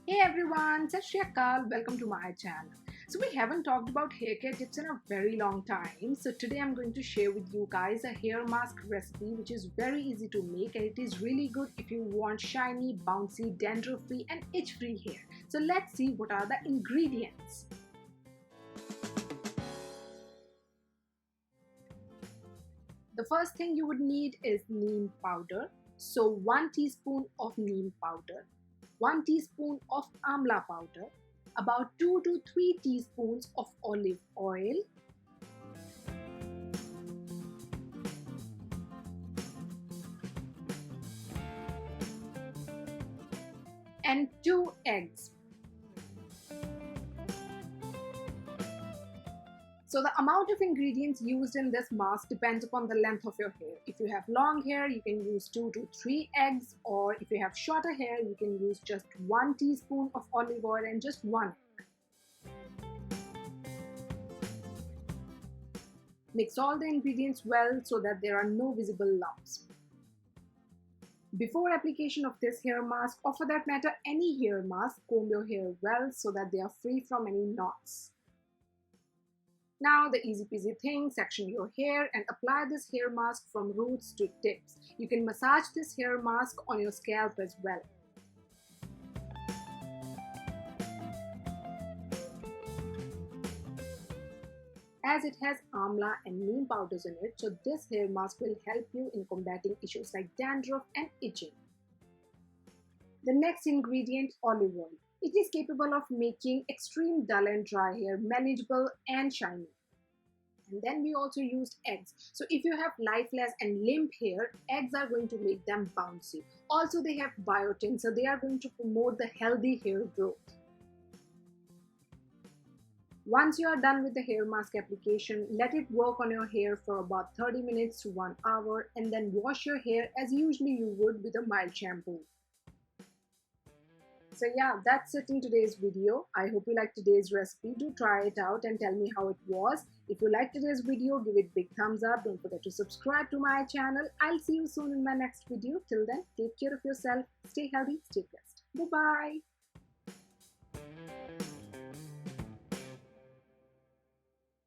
Hey everyone, Sat Shri Akal, welcome to my channel. So we haven't talked about hair care tips in a very long time. So today I'm going to share with you guys a hair mask recipe which is very easy to make and it is really good if you want shiny, bouncy, dandruff-free and itch-free hair. So let's see what are the ingredients. The first thing you would need is neem powder. So 1 teaspoon of neem powder, 1 teaspoon of amla powder, about 2 to 3 teaspoons of olive oil, and 2 eggs. So the amount of ingredients used in this mask depends upon the length of your hair. If you have long hair, you can use 2 to 3 eggs, or if you have shorter hair, you can use just 1 teaspoon of olive oil and just 1 egg. Mix all the ingredients well so that there are no visible lumps. Before application of this hair mask, or for that matter any hair mask, comb your hair well so that they are free from any knots. Now the easy peasy thing, section your hair and apply this hair mask from roots to tips. You can massage this hair mask on your scalp as well. As it has amla and neem powders in it, so this hair mask will help you in combating issues like dandruff and itching. The next ingredient, olive oil. It is capable of making extreme dull and dry hair manageable and shiny. And then we also used eggs. So if you have lifeless and limp hair, eggs are going to make them bouncy. Also they have biotin, so they are going to promote the healthy hair growth. Once you are done with the hair mask application, let it work on your hair for about 30 minutes to 1 hour and then wash your hair as usually you would with a mild shampoo. So yeah, that's it in today's video. I hope you liked today's recipe. Do try it out and tell me how it was. If you liked today's video, give it big thumbs up. Don't forget to subscribe to my channel. I'll see you soon in my next video. Till then, take care of yourself. Stay healthy, stay blessed. Bye-bye.